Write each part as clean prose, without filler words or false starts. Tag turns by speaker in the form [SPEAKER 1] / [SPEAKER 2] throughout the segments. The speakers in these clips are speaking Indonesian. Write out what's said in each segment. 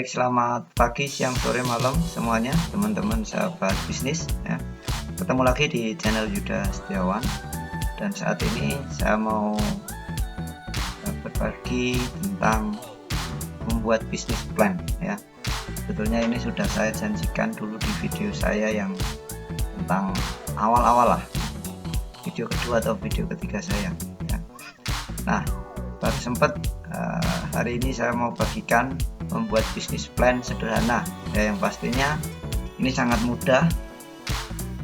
[SPEAKER 1] Baik, selamat pagi, siang, sore, malam semuanya teman-teman sahabat bisnis ya. Ketemu lagi di channel Yuda Setiawan, dan saat ini saya mau berbagi tentang membuat bisnis plan ya. Sebetulnya ini sudah saya janjikan dulu di video saya yang tentang awal-awal lah, video kedua atau video ketiga saya ya. Nah, baru sempat hari ini saya mau bagikan membuat bisnis plan sederhana ya, yang pastinya ini sangat mudah.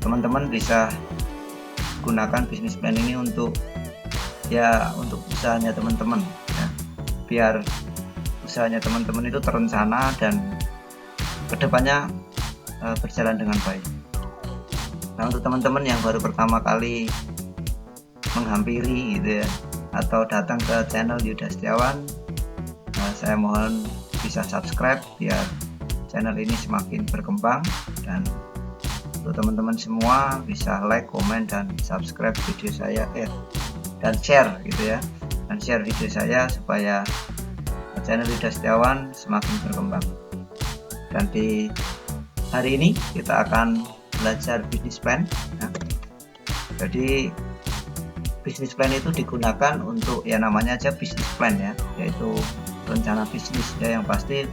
[SPEAKER 1] Teman-teman bisa gunakan bisnis plan ini untuk usahanya teman-teman ya, biar usahanya teman-teman itu terencana dan kedepannya berjalan dengan baik. Nah, untuk teman-teman yang baru pertama kali menghampiri gitu ya, atau datang ke channel Yuda Setiawan, saya mohon bisa subscribe biar channel ini semakin berkembang, dan untuk teman-teman semua bisa like, komen, dan subscribe video saya dan share gitu ya, dan share video saya supaya channel Yuda Setiawan semakin berkembang. Dan di hari ini kita akan belajar bisnis plan ya. Jadi bisnis plan itu digunakan untuk namanya aja bisnis plan ya, yaitu rencana bisnis ya, yang pasti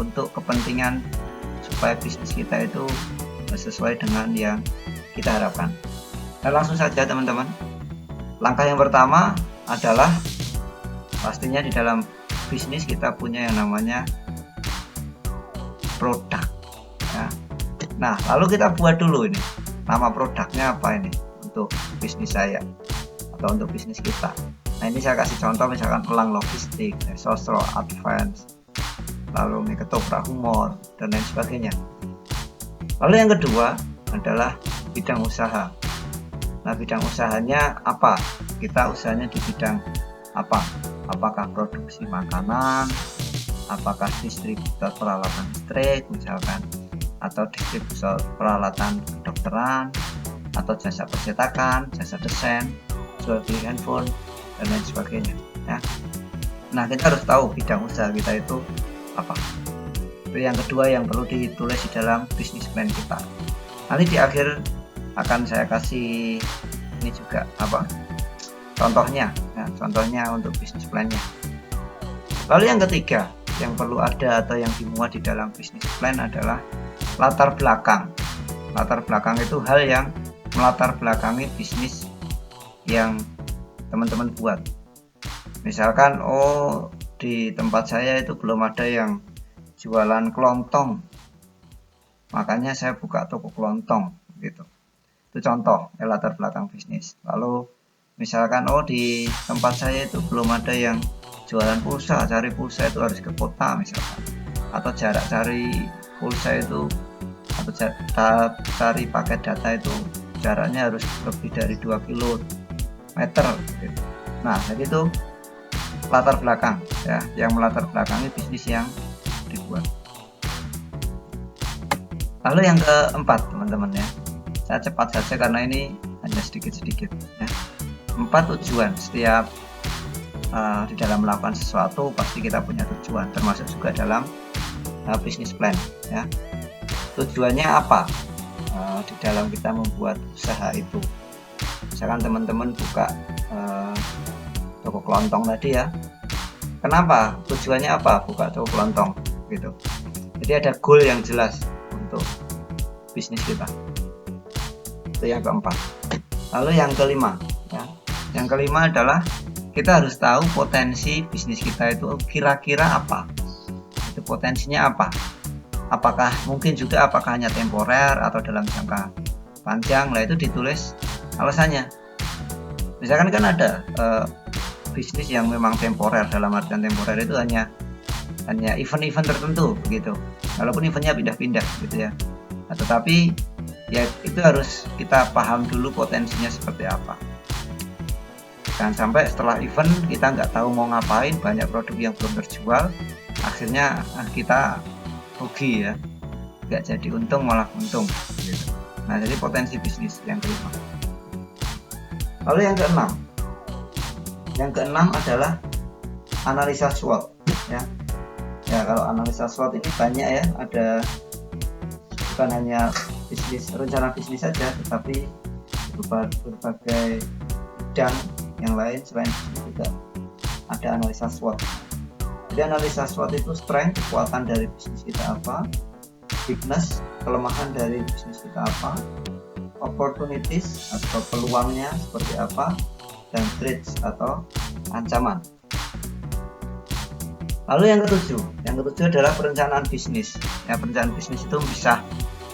[SPEAKER 1] untuk kepentingan supaya bisnis kita itu sesuai dengan yang kita harapkan. Nah, langsung saja teman-teman. Langkah yang pertama adalah pastinya di dalam bisnis kita punya yang namanya produk ya. Nah, lalu kita buat dulu ini nama produknya apa ini untuk bisnis saya atau untuk bisnis kita. Nah, ini saya kasih contoh, misalkan elang logistik, sosro advance, lalu mie ketoprak humor, dan lain sebagainya. Lalu yang kedua adalah bidang usaha. Nah, bidang usahanya apa? Kita usahanya di bidang apa? Apakah produksi makanan, apakah distributor peralatan listrik misalkan, atau distributor peralatan kedokteran, atau jasa percetakan, jasa desain, jual beli handphone, dan lain sebagainya ya. Nah, kita harus tahu bidang usaha kita itu apa. Itu yang kedua yang perlu ditulis di dalam bisnis plan kita. Nanti di akhir akan saya kasih ini juga contohnya ya, contohnya untuk bisnis plannya. Lalu yang ketiga yang perlu ada atau yang dimuat di dalam bisnis plan adalah latar belakang. Latar belakang itu hal yang melatar belakangi bisnis yang teman-teman buat. Misalkan di tempat saya itu belum ada yang jualan kelontong, makanya saya buka toko kelontong gitu. Itu contoh latar belakang bisnis. Lalu misalkan di tempat saya itu belum ada yang jualan pulsa, cari pulsa itu harus ke kota misalkan, atau jarak cari pulsa itu atau cari paket data itu jaraknya harus lebih dari 2 km gitu. Nah, jadi itu latar belakang ya, yang melatar belakangi bisnis yang dibuat. Lalu yang keempat teman-teman ya, saya cepat saja karena ini hanya sedikit-sedikit ya. 4 tujuan. Setiap di dalam melakukan sesuatu pasti kita punya tujuan, termasuk juga dalam bisnis plan ya. Tujuannya apa di dalam kita membuat usaha itu? Misalkan teman-teman buka toko kelontong tadi ya, kenapa, tujuannya apa buka toko kelontong gitu. Jadi ada goal yang jelas untuk bisnis kita. Itu yang keempat. Lalu yang kelima ya, yang kelima adalah kita harus tahu potensi bisnis kita itu kira-kira apa, itu potensinya apa, apakah mungkin juga, apakah hanya temporer atau dalam jangka panjang. Lah itu ditulis alasannya. Misalkan kan ada bisnis yang memang temporer, dalam artian temporer itu hanya event-event tertentu begitu, walaupun eventnya pindah-pindah gitu ya. Nah, tetapi ya itu harus kita paham dulu potensinya seperti apa. Jangan sampai setelah event kita nggak tahu mau ngapain, banyak produk yang belum terjual, akhirnya kita rugi ya, nggak jadi untung malah untung gitu. Nah, jadi potensi bisnis yang kelima. Lalu yang keenam adalah analisa SWOT ya. Ya, kalau analisa SWOT ini banyak ya, ada bukan hanya rencana bisnis saja, tetapi berbagai bidang yang lain selain bisnis juga ada analisa SWOT. Jadi analisa SWOT itu strength, kekuatan dari bisnis kita apa, weakness, kelemahan dari bisnis kita apa, opportunities atau peluangnya seperti apa, dan threats atau ancaman. Lalu yang ketujuh adalah perencanaan bisnis. Ya, perencanaan bisnis itu bisa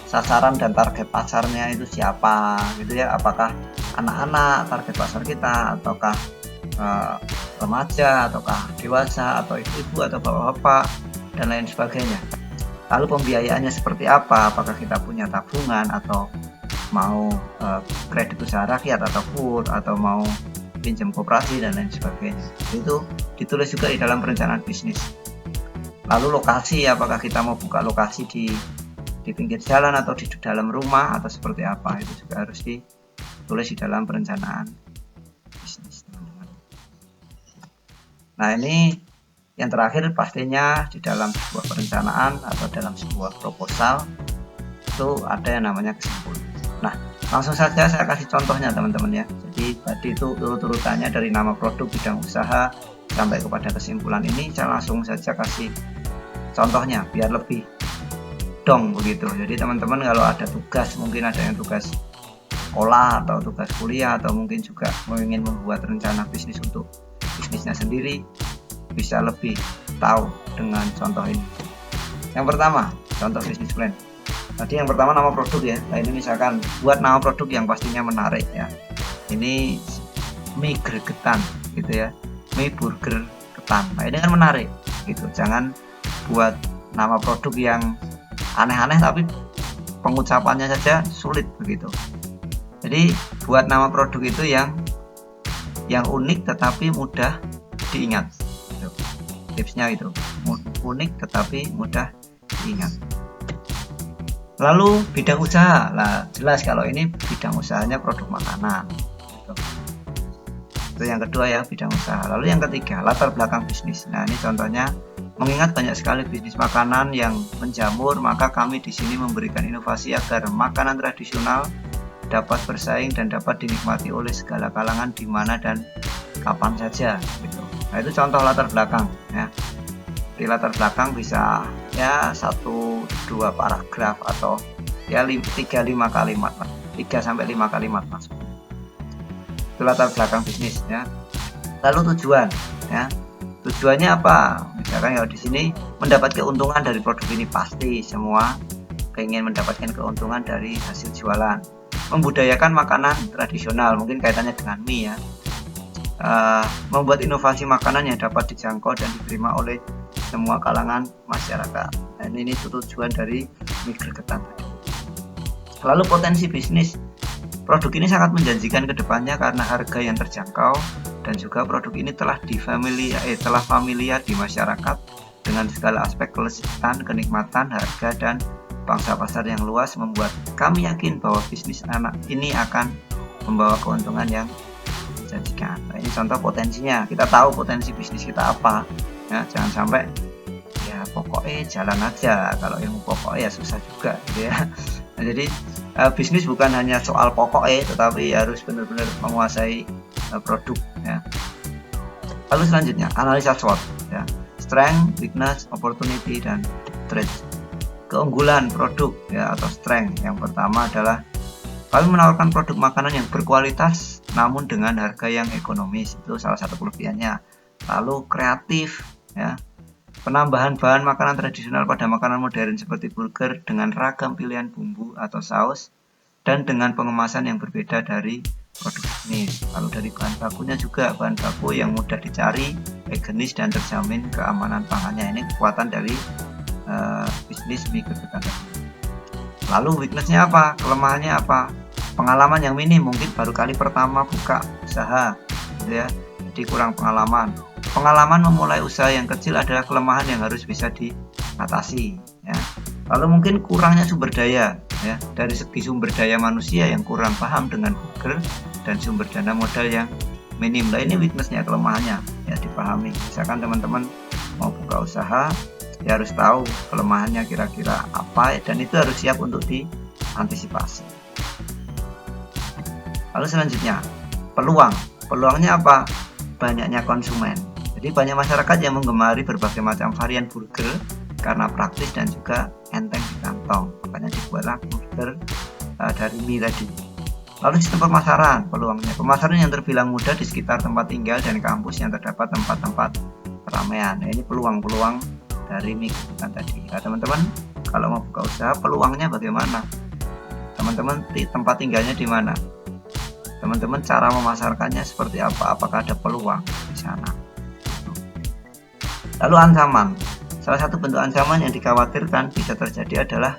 [SPEAKER 1] sasaran dan target pasarnya itu siapa, gitu ya. Apakah anak-anak target pasar kita, ataukah remaja, ataukah dewasa, atau ibu-ibu, atau bapak-bapak, dan lain sebagainya. Lalu pembiayaannya seperti apa? Apakah kita punya tabungan, atau mau kredit usaha rakyat, atau KUR, atau mau pinjam koperasi, dan lain sebagainya. Itu ditulis juga di dalam perencanaan bisnis. Lalu lokasi, apakah kita mau buka lokasi di pinggir jalan atau di dalam rumah atau seperti apa, itu juga harus ditulis di dalam perencanaan bisnis, teman-teman. Nah, ini yang terakhir pastinya di dalam sebuah perencanaan atau dalam sebuah proposal itu ada yang namanya kesimpulan. Nah, langsung saja saya kasih contohnya, teman-teman ya. Jadi tadi itu urut-urutannya dari nama produk, bidang usaha, sampai kepada kesimpulan. Ini saya langsung saja kasih contohnya biar lebih dong begitu. Jadi teman-teman kalau ada tugas, mungkin ada yang tugas sekolah atau tugas kuliah, atau mungkin juga ingin membuat rencana bisnis untuk bisnisnya sendiri, bisa lebih tahu dengan contoh ini. Yang pertama, contoh bisnis plan. Tadi yang pertama nama produk ya. Nah, ini misalkan buat nama produk yang pastinya menarik ya. Ini mie gregetan gitu ya, mie burger ketan. Nah, ini kan menarik gitu. Jangan buat nama produk yang aneh-aneh tapi pengucapannya saja sulit begitu. Jadi buat nama produk itu yang unik tetapi mudah diingat. Tipsnya itu unik tetapi mudah diingat. Lalu bidang usaha, lah jelas kalau ini bidang usahanya produk makanan. Itu yang kedua ya, bidang usaha. Lalu yang ketiga, latar belakang bisnis. Nah, ini contohnya, mengingat banyak sekali bisnis makanan yang menjamur, maka kami di sini memberikan inovasi agar makanan tradisional dapat bersaing dan dapat dinikmati oleh segala kalangan di mana dan kapan saja. Gitu. Nah, itu contoh latar belakang ya. Di latar belakang bisa ya 1-2 paragraf atau ya 3-5 kalimat, 3-5 kalimat maksudnya. Itu latar belakang bisnis ya. Lalu tujuan ya. Tujuannya apa? Misalkan ya di sini mendapat keuntungan dari produk ini, pasti semua ingin mendapatkan keuntungan dari hasil jualan. Membudayakan makanan tradisional, mungkin kaitannya dengan mie ya. Membuat inovasi makanan yang dapat dijangkau dan diterima oleh semua kalangan masyarakat. Dan ini tujuan dari mie gregetan. Lalu potensi bisnis. Produk ini sangat menjanjikan ke depannya karena harga yang terjangkau dan juga produk ini telah familiar di masyarakat dengan segala aspek kelezatan, kenikmatan, harga dan pangsa pasar yang luas, membuat kami yakin bahwa bisnis anak ini akan membawa keuntungan yang menjanjikan. Nah, ini contoh potensinya. Kita tahu potensi bisnis kita apa. Ya, jangan sampai ya pokoknya jalan aja. Kalau yang pokoknya ya susah juga gitu ya. Nah, jadi bisnis bukan hanya soal pokoknya, tetapi harus benar-benar menguasai produk ya. Lalu selanjutnya analisa SWOT ya. Strength, weakness, opportunity, dan threat. Keunggulan produk ya atau strength. Yang pertama adalah kami menawarkan produk makanan yang berkualitas namun dengan harga yang ekonomis, itu salah satu kelebihannya. Lalu kreatif ya. Penambahan bahan makanan tradisional pada makanan modern seperti burger dengan ragam pilihan bumbu atau saus dan dengan pengemasan yang berbeda dari produk bisnis. Lalu dari bahan bakunya juga bahan baku yang mudah dicari, higienis dan terjamin keamanan pangannya. Ini kekuatan dari bisnis mie gregetan. Lalu weaknessnya apa? Kelemahannya apa? Pengalaman yang minim, mungkin baru kali pertama buka usaha gitu ya. Jadi kurang pengalaman. Pengalaman memulai usaha yang kecil adalah kelemahan yang harus bisa diatasi ya. Lalu mungkin kurangnya sumber daya ya, dari segi sumber daya manusia yang kurang paham dengan burger dan sumber dana modal yang minim. Nah, ini weaknessnya, kelemahannya ya, dipahami. Misalkan teman-teman mau buka usaha dia harus tahu kelemahannya kira-kira apa, dan itu harus siap untuk diantisipasi. Lalu selanjutnya, peluangnya apa? Banyaknya konsumen. Jadi banyak masyarakat yang menggemari berbagai macam varian burger karena praktis dan juga enteng di kantong, makanya dibuatlah burger dari mie tadi. Lalu sistem pemasaran, peluangnya pemasaran yang terbilang mudah di sekitar tempat tinggal dan kampus yang terdapat tempat-tempat keramaian. Nah, ini peluang-peluang dari mie kebutuhan tadi. Nah, teman-teman kalau mau buka usaha, peluangnya bagaimana? Teman-teman tempat tinggalnya di mana? Teman-teman cara memasarkannya seperti apa? Apakah ada peluang di sana? Lalu ancaman. Salah satu bentuk ancaman yang dikhawatirkan bisa terjadi adalah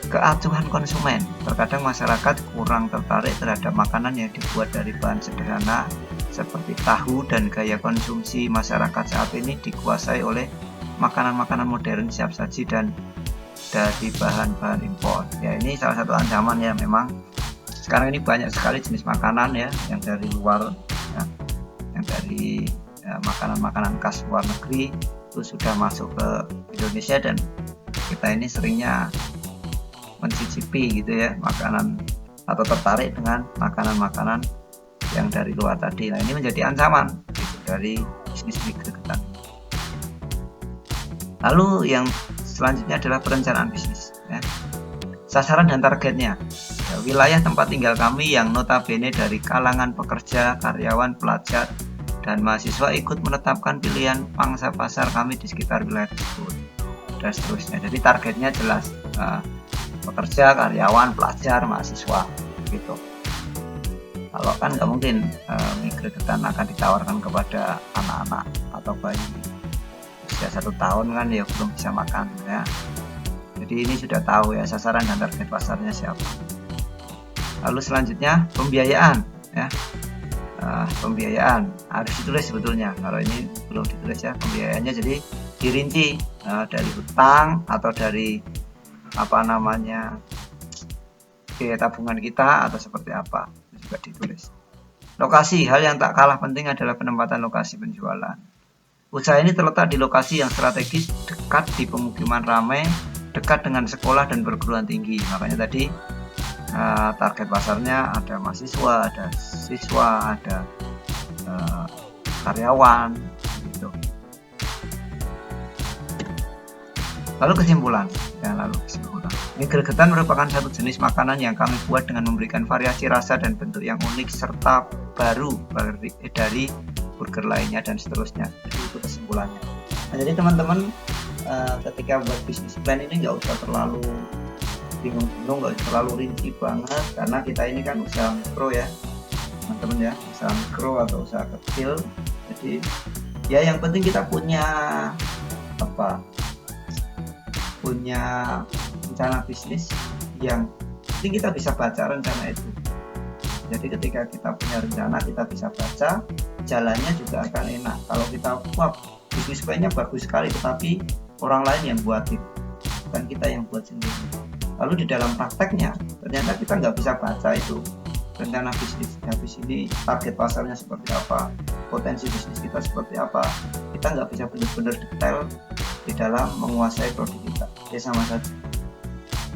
[SPEAKER 1] keacuhan konsumen. Terkadang masyarakat kurang tertarik terhadap makanan yang dibuat dari bahan sederhana seperti tahu, dan gaya konsumsi masyarakat saat ini dikuasai oleh makanan-makanan modern siap saji dan dari bahan-bahan impor. Ya, ini salah satu ancaman ya, memang sekarang ini banyak sekali jenis makanan ya yang dari luar ya, yang dari makanan-makanan khas luar negeri itu sudah masuk ke Indonesia, dan kita ini seringnya mencicipi gitu ya makanan, atau tertarik dengan makanan-makanan yang dari luar tadi. Nah, ini menjadi ancaman gitu, dari bisnis mie gregetan. Lalu yang selanjutnya adalah perencanaan bisnis ya. Sasaran dan targetnya ya, wilayah tempat tinggal kami yang notabene dari kalangan pekerja, karyawan, pelajar, dan mahasiswa ikut menetapkan pilihan pangsa pasar kami di sekitar wilayah tersebut dan seterusnya. Jadi targetnya jelas, pekerja, karyawan, pelajar, mahasiswa gitu. Kalau kan nggak mungkin mie gregetan akan ditawarkan kepada anak-anak atau bayi usia 1 tahun kan ya belum bisa makan ya. Jadi ini sudah tahu ya sasaran dan target pasarnya siapa. Lalu selanjutnya pembiayaan ya. Pembiayaan harus ditulis sebetulnya, kalau ini belum ditulis ya pembiayaannya, jadi dirinci dari utang atau dari apa namanya biaya tabungan kita atau seperti apa, itu juga ditulis. Lokasi, hal yang tak kalah penting adalah penempatan lokasi penjualan. Usaha ini terletak di lokasi yang strategis, dekat di pemukiman ramai, dekat dengan sekolah dan perguruan tinggi. Makanya tadi target pasarnya ada mahasiswa, ada siswa, ada karyawan gitu. Lalu kesimpulan. Mie gregetan merupakan satu jenis makanan yang kami buat dengan memberikan variasi rasa dan bentuk yang unik serta baru dari burger lainnya dan seterusnya. Jadi itu kesimpulannya. Nah, jadi teman-teman ketika buat bisnis plan ini nggak usah terlalu bingung-bingung, nggak usah terlalu rinci banget, karena kita ini kan usaha mikro ya teman-teman ya, usaha mikro atau usaha kecil. Jadi ya yang penting kita punya rencana bisnis yang penting kita bisa baca rencana itu. Jadi ketika kita punya rencana, kita bisa baca, jalannya juga akan enak. Kalau kita bisnis plannya bagus sekali tetapi orang lain yang buatin, bukan kita yang buat sendiri, lalu di dalam prakteknya ternyata kita nggak bisa baca itu rencana bisnis. Habis ini target pasarnya seperti apa, potensi bisnis kita seperti apa, kita nggak bisa benar-benar detail di dalam menguasai produk kita, ya sama saja.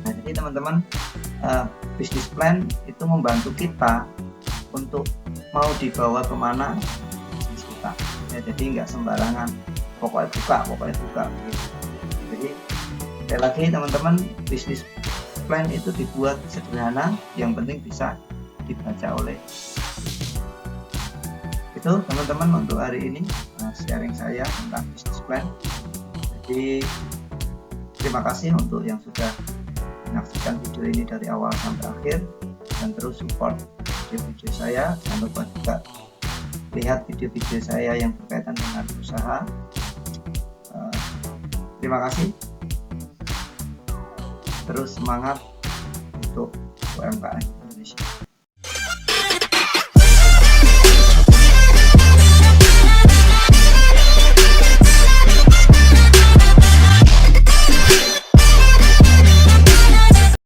[SPEAKER 1] Nah, jadi teman-teman, bisnis plan itu membantu kita untuk mau dibawa kemana bisnis kita ya. Jadi nggak sembarangan pokoknya buka gitu. Jadi sekali lagi teman-teman, bisnis plan itu dibuat sederhana, yang penting bisa dibaca oleh itu. Teman-teman, untuk hari ini sharing saya tentang bisnis plan. Jadi terima kasih untuk yang sudah menyaksikan video ini dari awal sampai akhir, dan terus support video-video saya. Jangan lupa juga lihat video-video saya yang berkaitan dengan usaha. Terima kasih, terus semangat untuk UMKM Indonesia.